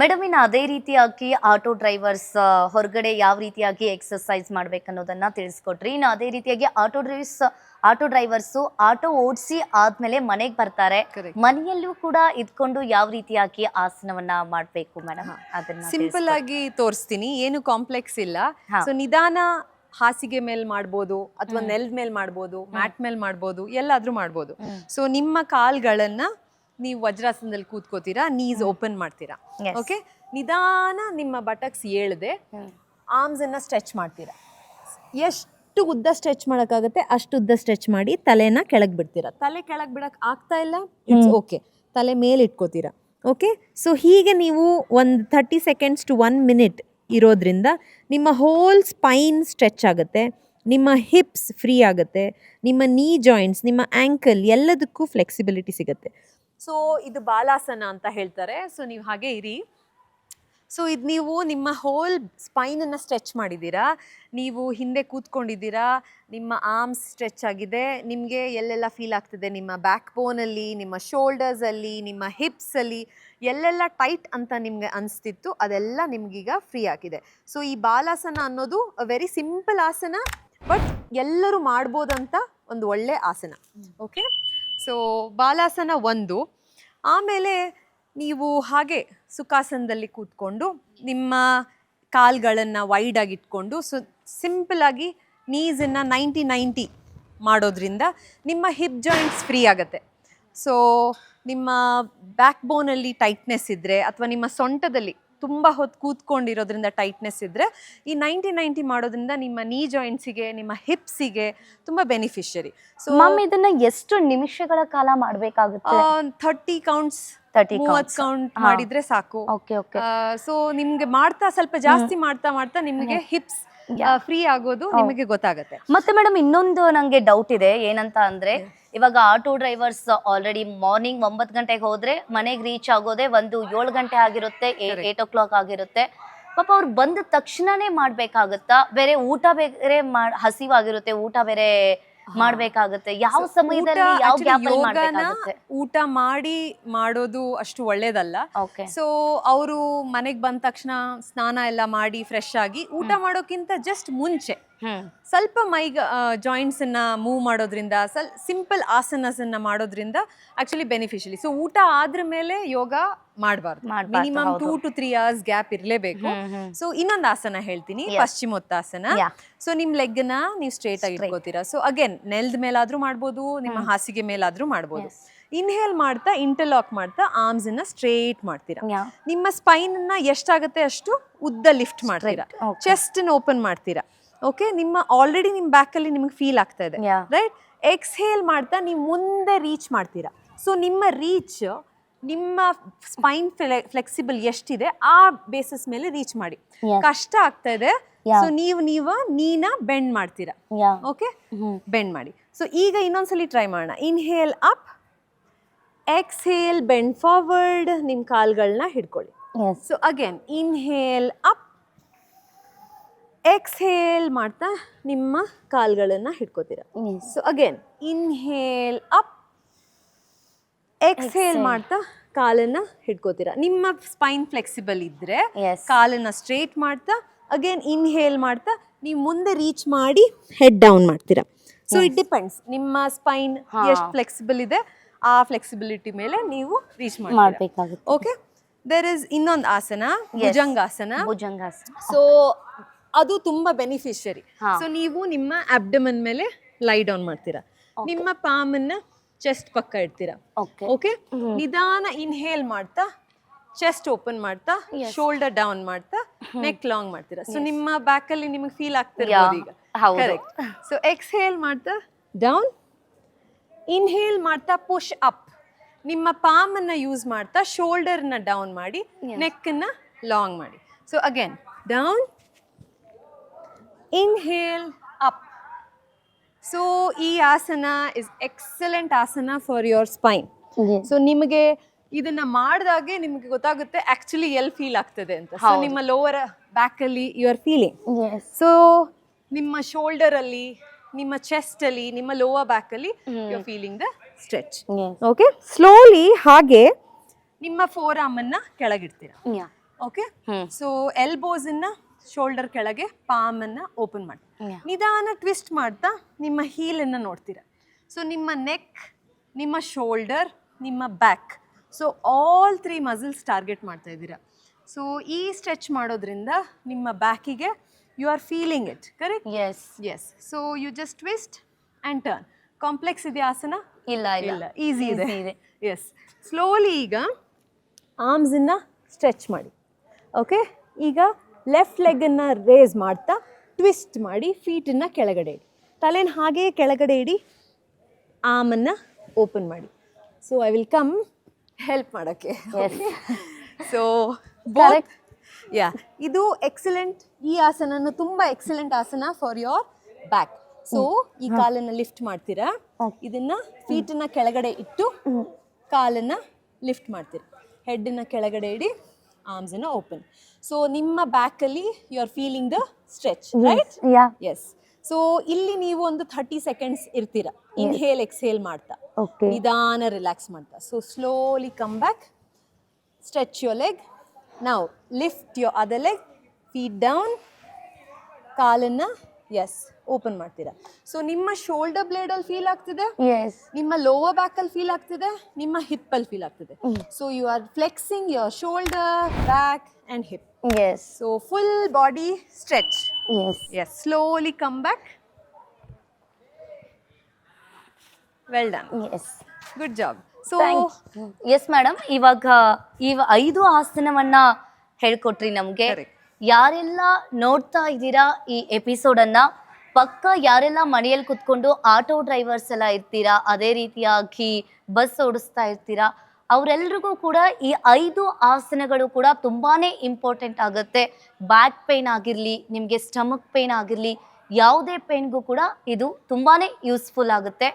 Madam, ಇನ್ನು ಅದೇ ರೀತಿಯಾಗಿ ಆಟೋ ಡ್ರೈವರ್ಸ್ ಹೊರಗಡೆ ಯಾವ ರೀತಿಯಾಗಿ ಎಕ್ಸರ್ಸೈಸ್ ಮಾಡ್ಬೇಕನ್ನೋದನ್ನ ತಿಳಿಸ್ಕೊಟ್ರಿ. ಇನ್ನು ಅದೇ ರೀತಿಯಾಗಿ ಆಟೋ ಡ್ರೈವರ್ಸು ಆಟೋ ಓಡಿಸಿ ಆದ್ಮೇಲೆ ಮನೆಗೆ ಬರ್ತಾರೆ. ಮನೆಯಲ್ಲೂ ಕೂಡ ಇದ್ಕೊಂಡು ಯಾವ ರೀತಿಯಾಗಿ ಆಸನವನ್ನ ಮಾಡ್ಬೇಕು ಮೇಡಮ್? ಅದನ್ನ ಸಿಂಪಲ್ ಆಗಿ ತೋರಿಸ್ತೀನಿ, ಏನು ಕಾಂಪ್ಲೆಕ್ಸ್ ಇಲ್ಲ. ಸೊ ನಿಧಾನ ಹಾಸಿಗೆ ಮೇಲೆ ಮಾಡ್ಬೋದು, ಅಥವಾ ನೆಲದ ಮೇಲೆ ಮಾಡ್ಬೋದು, ಮ್ಯಾಟ್ ಮೇಲೆ ಮಾಡ್ಬೋದು, ಎಲ್ಲಾದ್ರೂ ಮಾಡ್ಬೋದು. ಸೊ ನಿಮ್ಮ ಕಾಲ್ಗಳನ್ನ ನೀವು ವಜ್ರಾಸನದಲ್ಲಿ ಕೂತ್ಕೋತೀರಾ, ನೀಸ್ ಓಪನ್ ಮಾಡ್ತೀರಾ. ಓಕೆ, ನಿಧಾನ ನಿಮ್ಮ ಬಟಕ್ಸ್ ಏಳದೆ ಆರ್ಮ್ಸ್ ಅನ್ನ ಸ್ಟ್ರೆಚ್ ಮಾಡ್ತೀರಾ. ಎಷ್ಟು ಉದ್ದ ಸ್ಟ್ರೆಚ್ ಮಾಡೋಕ್ಕಾಗುತ್ತೆ ಅಷ್ಟು ಉದ್ದ ಸ್ಟ್ರೆಚ್ ಮಾಡಿ ತಲೆನ ಕೆಳಗೆ ಬಿಡ್ತೀರಾ. ತಲೆ ಕೆಳಗೆ ಬಿಡಕ್ಕೆ ಆಗ್ತಾ ಇಲ್ಲ, ಇಟ್ಸ್ ಓಕೆ, ತಲೆ ಮೇಲೆ ಇಟ್ಕೋತೀರಾ. ಓಕೆ, ಸೊ ಹೀಗೆ ನೀವು ಒಂದು 30 seconds to 1 minute ಇರೋದ್ರಿಂದ ನಿಮ್ಮ ಹೋಲ್ ಸ್ಪೈನ್ ಸ್ಟ್ರೆಚ್ ಆಗುತ್ತೆ, ನಿಮ್ಮ ಹಿಪ್ಸ್ ಫ್ರೀ ಆಗುತ್ತೆ, ನಿಮ್ಮ ನೀ ಜಾಯಿಂಟ್ಸ್, ನಿಮ್ಮ ಆ್ಯಂಕಲ್ ಎಲ್ಲದಕ್ಕೂ ಫ್ಲೆಕ್ಸಿಬಿಲಿಟಿ ಸಿಗುತ್ತೆ. ಸೊ ಇದು ಬಾಲಾಸನ ಅಂತ ಹೇಳ್ತಾರೆ. ಸೊ ನೀವು ಹಾಗೆ ಇರಿ. ಸೊ ಇದು ನೀವು ನಿಮ್ಮ ಹೋಲ್ ಸ್ಪೈನನ್ನು ಸ್ಟ್ರೆಚ್ ಮಾಡಿದ್ದೀರಾ, ನೀವು ಹಿಂದೆ ಕೂತ್ಕೊಂಡಿದ್ದೀರಾ, ನಿಮ್ಮ ಆರ್ಮ್ಸ್ ಸ್ಟ್ರೆಚ್ ಆಗಿದೆ. ನಿಮಗೆ ಎಲ್ಲೆಲ್ಲ ಫೀಲ್ ಆಗ್ತದೆ, ನಿಮ್ಮ ಬ್ಯಾಕ್ ಬೋನಲ್ಲಿ, ನಿಮ್ಮ ಶೋಲ್ಡರ್ಸಲ್ಲಿ, ನಿಮ್ಮ ಹಿಪ್ಸಲ್ಲಿ ಎಲ್ಲೆಲ್ಲ ಟೈಟ್ ಅಂತ ನಿಮಗೆ ಅನಿಸ್ತಿತ್ತು ಅದೆಲ್ಲ ನಿಮಗೀಗ ಫ್ರೀ ಆಗಿದೆ. ಸೊ ಈ ಬಾಲಾಸನ ಅನ್ನೋದು ವೆರಿ ಸಿಂಪಲ್ ಆಸನ, ಬಟ್ ಎಲ್ಲರೂ ಮಾಡ್ಬೋದಂತ ಒಂದು ಒಳ್ಳೆ ಆಸನ. ಓಕೆ, ಸೊ ಬಾಲಾಸನ ಒಂದು. ಆಮೇಲೆ ನೀವು ಹಾಗೆ ಸುಖಾಸನದಲ್ಲಿ ಕೂತ್ಕೊಂಡು ನಿಮ್ಮ ಕಾಲ್ಗಳನ್ನು ವೈಡಾಗಿ ಇಟ್ಕೊಂಡು ಸಿಂಪಲಾಗಿ ನೀಸನ್ನು 90-90 ಮಾಡೋದ್ರಿಂದ ನಿಮ್ಮ ಹಿಪ್ ಜಾಯಿಂಟ್ಸ್ ಫ್ರೀ ಆಗುತ್ತೆ. ಸೊ ನಿಮ್ಮ ಬ್ಯಾಕ್ ಬೋನಲ್ಲಿ ಟೈಟ್ನೆಸ್ ಇದ್ದರೆ, ಅಥವಾ ನಿಮ್ಮ ಸೊಂಟದಲ್ಲಿ ತುಂಬ ಹೊತ್ತು ಕೂತ್ಕೊಂಡಿರೋದ್ರಿಂದ ಟೈಟ್ನೆಸ್ ಇದ್ದರೆ, ಈ 90-90 ಮಾಡೋದ್ರಿಂದ ನಿಮ್ಮ ನೀ ಜಾಯಿಂಟ್ಸಿಗೆ, ನಿಮ್ಮ ಹಿಪ್ಸಿಗೆ ತುಂಬ ಬೆನಿಫಿಷರಿ. ಸೊ ಮ್ಯಾಮ್, ಇದನ್ನ ಎಷ್ಟು ನಿಮಿಷಗಳ ಕಾಲ ಮಾಡಬೇಕಾಗುತ್ತೆ? 30 ಕೌಂಟ್ಸ್, 30 ಕೌಂಟ್ ಮಾಡಿದ್ರೆ ಸಾಕು. ಸೊ ನಿಮ್ಗೆ ಮಾಡ್ತಾ ಸ್ವಲ್ಪ ಜಾಸ್ತಿ ಮಾಡ್ತಾ ನಿಮ್ಗೆ ಹಿಪ್ಸ್ ಫ್ರೀ ಆಗೋದು ನಿಮಗೆ ಗೊತ್ತಾಗುತ್ತೆ. ಮತ್ತೆ ಮೇಡಮ್, ಇನ್ನೊಂದು ನಂಗೆ ಡೌಟ್ ಇದೆ. ಏನಂತ ಅಂದ್ರೆ, ಇವಾಗ ಆಟೋ ಡ್ರೈವರ್ಸ್ ಆಲ್ರೆಡಿ ಮಾರ್ನಿಂಗ್ 9 ಗಂಟೆಗೆ ಹೋದ್ರೆ ಮನೆಗೆ ರೀಚ್ ಆಗೋದೇ ಒಂದು 7 ಗಂಟೆ ಆಗಿರುತ್ತೆ, 8 o'clock ಆಗಿರುತ್ತೆ. ಪಾಪ ಅವ್ರು ಬಂದ ತಕ್ಷಣನೇ ಮಾಡ್ಬೇಕಾಗತ್ತಾ? ಬೇರೆ ಊಟ ಬೇರೆ ಹಸಿವಾಗಿರುತ್ತೆ, ಊಟ ಬೇರೆ ಮಾಡ್ಬೇಕಾಗುತ್ತೆ. ಯಾವ ಸಮಯದಲ್ಲಿ ಯಾವ ಗ್ಯಾಪ್ ಅಲ್ಲಿ ಮಾಡ್ಬೇಕಾಗುತ್ತೆ? ಊಟ ಮಾಡಿ ಮಾಡೋದು ಅಷ್ಟು ಒಳ್ಳೇದಲ್ಲ. ಸೊ ಅವರು ಮನೆಗೆ ಬಂದ ತಕ್ಷಣ ಸ್ನಾನ ಎಲ್ಲ ಮಾಡಿ ಫ್ರೆಶ್ ಆಗಿ ಊಟ ಮಾಡೋಕ್ಕಿಂತ ಜಸ್ಟ್ ಮುಂಚೆ ಸ್ವಲ್ಪ ಮೈಗೆ ಜಾಯಿಂಟ್ಸ್ ಅನ್ನ ಮೂವ್ ಮಾಡೋದ್ರಿಂದ, ಸಿಂಪಲ್ ಆಸನಸನ್ನ ಮಾಡೋದ್ರಿಂದ ಆಕ್ಚುಲಿ ಬೆನಿಫಿಷಿಯಲಿ. ಸೊ ಊಟ ಆದ್ರ ಮೇಲೆ ಯೋಗ ಮಾಡಬಾರ್ದು, ಮಿನಿಮಮ್ 2 to 3 hours ಗ್ಯಾಪ್ ಇರಲೇಬೇಕು. ಸೊ ಇನ್ನೊಂದು ಆಸನ ಹೇಳ್ತೀನಿ, ಪಶ್ಚಿಮೋತ್ತಾಸನ. ಸೊ ನಿಮ್ ಲೆಗ್ ನ ನೀವು ಸ್ಟ್ರೇಟ್ ಆಗಿ ಇಟ್ಕೋತೀರಾ. ಸೊ ಅಗೇನ್ ನೆಲದ ಮೇಲಾದ್ರೂ ಮಾಡ್ಬೋದು, ನಿಮ್ಮ ಹಾಸಿಗೆ ಮೇಲಾದ್ರೂ ಮಾಡ್ಬೋದು. ಇನ್ಹೇಲ್ ಮಾಡ್ತಾ ಇಂಟರ್ಲಾಕ್ ಮಾಡ್ತಾ ಆರ್ಮ್ಸ್ ಅನ್ನ ಸ್ಟ್ರೇಟ್ ಮಾಡ್ತೀರಾ. ನಿಮ್ಮ ಸ್ಪೈನ್ ಅನ್ನ ಎಷ್ಟಾಗತ್ತೆ ಅಷ್ಟು ಉದ್ದ ಲಿಫ್ಟ್ ಮಾಡ್ತೀರಾ, ಚೆಸ್ಟ್ ನ ಓಪನ್ ಮಾಡ್ತೀರಾ. ಓಕೆ, ನಿಮ್ಮ ಆಲ್ರೆಡಿ ನಿಮ್ಮ ಬ್ಯಾಕಲ್ಲಿ ನಿಮಗೆ ಫೀಲ್ ಆಗ್ತಾ ಇದೆ, ರೈಟ್? ಎಕ್ಸ್ಹೇಲ್ ಮಾಡ್ತಾ ನೀವು ಮುಂದೆ ರೀಚ್ ಮಾಡ್ತೀರಾ. ಸೊ ನಿಮ್ಮ ರೀಚ್, ನಿಮ್ಮ ಸ್ಪೈನ್ ಫ್ಲೆಕ್ಸಿಬಲ್ ಎಷ್ಟಿದೆ ಆ ಬೇಸಿಸ್ ಮೇಲೆ ರೀಚ್ ಮಾಡಿ. ಕಷ್ಟ ಆಗ್ತಾ ಇದೆ, ಸೊ ನೀನ ಬೆಂಡ್ ಮಾಡ್ತೀರಾ. ಓಕೆ, ಬೆಂಡ್ ಮಾಡಿ. ಸೊ ಈಗ ಇನ್ನೊಂದ್ಸಲಿ ಟ್ರೈ ಮಾಡೋಣ. Inhale up, exhale bend forward, ನಿಮ್ಮ ಕಾಲ್ಗಳನ್ನ ಹಿಡ್ಕೊಳ್ಳಿ. So again inhale up, exhale ಮಾಡ್ತಾ ನಿಮ್ಮ ಕಾಲ್ಗಳನ್ನು ಹಿಡ್ಕೋತೀರಾ. So again inhale up, exhale ಮಾಡ್ತಾ ಕಾಲನ್ನ ಹಿಡ್ಕೋತೀರಾ. ನಿಮ್ಮ ಸ್ಪೈನ್ ಫ್ಲೆಕ್ಸಿಬಲ್ ಇದ್ರೆ ಕಾಲನ್ನ ಸ್ಟ್ರೇಟ್ ಮಾಡ್ತಾ ಅಗೇನ್ ಇನ್ಹೇಲ್ ಮಾಡ್ತಾ ನೀವು ಮುಂದೆ ರೀಚ್ ಮಾಡಿ ಹೆಡ್ ಡೌನ್ ಮಾಡ್ತೀರಾ. ಸೊ ಇಟ್ ಡಿಪೆಂಡ್ಸ್, ನಿಮ್ಮ ಸ್ಪೈನ್ ಎಷ್ಟು ಫ್ಲೆಕ್ಸಿಬಲ್ ಇದೆ ಆ ಫ್ಲೆಕ್ಸಿಬಿಲಿಟಿ ಮೇಲೆ ನೀವು ರೀಚ್ ಮಾಡಬೇಕಾಗುತ್ತೆ. ಓಕೆ, ದೇರ್ ಇಸ್ ಇನ್ನೊಂದು ಆಸನ, ಭುಜಂಗಾಸನ. ಸೊ ಅದು ತುಂಬಾ ಬೆನಿಫಿಷರಿ. ಸೊ ನೀವು ನಿಮ್ಮ ಅಬ್ಡಮನ್ ಮೇಲೆ ಲೈ ಡೌನ್ ಮಾಡ್ತೀರಾ, ನಿಮ್ಮ ಪಾಮನ್ನ ಚೆಸ್ಟ್ ಪಕ್ಕ ಇಡ್ತೀರಾ. ಓಕೆ, ನಿಧಾನ ಇನ್ಹೇಲ್ ಮಾಡ್ತಾ ಚೆಸ್ಟ್ ಓಪನ್ ಮಾಡ್ತಾ, ಶೋಲ್ಡರ್ ಡೌನ್ ಮಾಡ್ತಾ, ನೆಕ್ ಲಾಂಗ್ ಮಾಡ್ತೀರಾ. ಸೊ ನಿಮ್ಮ ಬ್ಯಾಕ್ ಅಲ್ಲಿ ನಿಮಗೆ ಫೀಲ್ ಆಗ್ತಿರ್ಬೋದು ಈಗ, ಕರೆಕ್ಟ್? ಸೊ ಎಕ್ಸ್ಹೇಲ್ ಮಾಡ್ತಾ ಡೌನ್, ಇನ್ಹೇಲ್ ಮಾಡ್ತಾ ಪುಷ್ ಅಪ್, ನಿಮ್ಮ ಪಾಮನ್ನ ಯೂಸ್ ಮಾಡ್ತಾ ಶೋಲ್ಡರ್ನ ಡೌನ್ ಮಾಡಿ, ನೆಕ್ಕನ್ನ ಲಾಂಗ್ ಮಾಡಿ. So again down, inhale up. So ಈ ಆಸನ ಇಸ್ ಎಕ್ಸಲೆಂಟ್ ಆಸನ ಫಾರ್ ಯುವರ್ ಸ್ಪೈನ್. ಸೊ ನಿಮಗೆ ಇದನ್ನ ಮಾಡಿದಾಗೆ ನಿಮಗೆ ಗೊತ್ತಾಗುತ್ತೆ ಆಕ್ಚುಲಿ ಎಲ್ಲಿ ಫೀಲ್ ಆಗ್ತದೆ ಅಂತ. ಸೊ ನಿಮ್ಮ ಲೋವರ್ ಬ್ಯಾಕ್ ಅಲ್ಲಿ ಯು ಆರ್ ಫೀಲಿಂಗ್. ಸೊ ನಿಮ್ಮ ಶೋಲ್ಡರ್ ಅಲ್ಲಿ, ನಿಮ್ಮ ಚೆಸ್ಟ್ ಅಲ್ಲಿ, ನಿಮ್ಮ ಲೋವರ್ ಬ್ಯಾಕ್ ಅಲ್ಲಿ you are feeling the stretch. Okay, slowly ಹಾಗೆ ನಿಮ್ಮ ಫೋರ್ ಆರ್ಮ್ ಅನ್ನ ಕೆಳಗಿಡ್ತೀರಾ. Okay hmm. ಸೊ ಎಲ್ಬೋಸ್ ಅನ್ನ ಶೋಲ್ಡರ್ ಕೆಳಗೆ ಪಾಮ್ ಅನ್ನ ಓಪನ್ ಮಾಡಿ Yeah. ನಿಧಾನ ಟ್ವಿಸ್ಟ್ ಮಾಡ್ತಾ ನಿಮ್ಮ heel ಅನ್ನ ನೋಡ್ತೀರಾ. ಸೊ ನಿಮ್ಮ ನೆಕ್, ನಿಮ್ಮ ಶೋಲ್ಡರ್, ನಿಮ್ಮ back, so all 3 muscles target ಮಾಡ್ತಾ ಇದ್ದೀರಾ. ಸೊ ಈ ಸ್ಟ್ರೆಚ್ ಮಾಡೋದ್ರಿಂದ ನಿಮ್ಮ ಬ್ಯಾಕಿಗೆ you are feeling it, correct? Yes. Yes. So you just twist and turn. Complex ಇದೆ ಆಸನ? ಇಲ್ಲ ಇಲ್ಲ ಇಲ್ಲ, ಈಸಿ ಇದೆ. ಇದೆ. ಎಸ್. ಸ್ಲೋಲಿ ಈಗ ಆರ್ಮ್ಸನ್ನು ಸ್ಟ್ರೆಚ್ ಮಾಡಿ. ಓಕೆ, ಈಗ ಲೆಫ್ಟ್ ಲೆಗನ್ನು ರೇಸ್ ಮಾಡ್ತಾ ಟ್ವಿಸ್ಟ್ ಮಾಡಿ ಫೀಟನ್ನು ಕೆಳಗಡೆ ಇಡಿ. ತಲೆನ ಹಾಗೇ ಕೆಳಗಡೆ ಇಡಿ, ಆರ್ಮನ್ನು ಓಪನ್ ಮಾಡಿ. So I will come help ಮಾಡೋಕ್ಕೆ. So Correct. ಯಾ, ಇದು ಎಕ್ಸಲೆಂಟ್. ಈ ಆಸನನು ತುಂಬ ಎಕ್ಸಲೆಂಟ್ ಆಸನ ಫಾರ್ ಯೋರ್ ಬ್ಯಾಕ್. ಸೊ ಈ ಕಾಲನ್ನು ಲಿಫ್ಟ್ ಮಾಡ್ತೀರಾ, ಇದನ್ನ ಫೀಟನ್ನ ಕೆಳಗಡೆ ಇಟ್ಟು ಕಾಲನ್ನು ಲಿಫ್ಟ್ ಮಾಡ್ತೀರಾ, ಹೆಡ್ಡನ್ನ ಕೆಳಗಡೆ ಇಡಿ, ಆರ್ಮ್ಸನ್ನು ಓಪನ್. ಸೊ ನಿಮ್ಮ ಬ್ಯಾಕಲ್ಲಿ you are feeling the stretch, right? Yeah. Yes. So ಇಲ್ಲಿ ನೀವು ಒಂದು 30 ಸೆಕೆಂಡ್ಸ್ ಇರ್ತೀರಾ, ಇನ್ಹೇಲ್ ಎಕ್ಸ್ಹೇಲ್ ಮಾಡ್ತಾ, ಓಕೆ. ನಿಧಾನ ರಿಲ್ಯಾಕ್ಸ್ ಮಾಡ್ತಾ. So slowly come back, stretch your leg. Now lift your other leg, feet down, ಕಾಲನ್ನು ಎಸ್ ಓಪನ್ ಮಾಡ್ತೀರಾ. ಸೊ ನಿಮ್ಮ ಶೋಲ್ಡರ್ ಬ್ಲೇಡಲ್ಲಿ ಫೀಲ್ ಆಗ್ತಿದೆ, ಎಸ್. ನಿಮ್ಮ ಲೋವರ್ ಬ್ಯಾಕಲ್ಲಿ ಫೀಲ್ ಆಗ್ತಿದೆ, ನಿಮ್ಮ ಹಿಪ್ಪಲ್ಲಿ ಫೀಲ್ ಆಗ್ತಿದೆ. So you are flexing your shoulder, back and hip. S. So full body stretch. Yes. Yes, slowly come back. Well done. Yes. Good job. So, yes madam, ಇವಾಗ 5 ಆಸನವನ್ನ ಹೇಳ್ಕೊಟ್ರಿ ನಮ್ಗೆ. Correct. ಯಾರೆಲ್ಲ ನೋಡ್ತಾ ಇದ್ದೀರಾ ಈ ಎಪಿಸೋಡನ್ನ, ಪಕ್ಕ ಯಾರೆಲ್ಲ ಮನೆಯಲ್ಲಿ ಕುತ್ಕೊಂಡು ಆಟೋ ಡ್ರೈವರ್ಸ್ ಎಲ್ಲ ಇರ್ತೀರಾ, ಅದೇ ರೀತಿಯಾಗಿ ಬಸ್ ಓಡಿಸ್ತಾ ಇರ್ತೀರಾ, ಅವರೆಲ್ರಿಗೂ ಕೂಡ ಈ 5 ಆಸನಗಳು ಕೂಡ ತುಂಬಾನೇ ಇಂಪಾರ್ಟೆಂಟ್ ಆಗುತ್ತೆ. ಬ್ಯಾಕ್ ಪೇನ್ ಆಗಿರಲಿ, ನಿಮಗೆ ಸ್ಟಮಕ್ ಪೇನ್ ಆಗಿರಲಿ, ಯಾವುದೇ ಪೇನ್ಗೂ ಕೂಡ ಇದು ತುಂಬಾನೇ ಯೂಸ್ಫುಲ್ ಆಗುತ್ತೆ.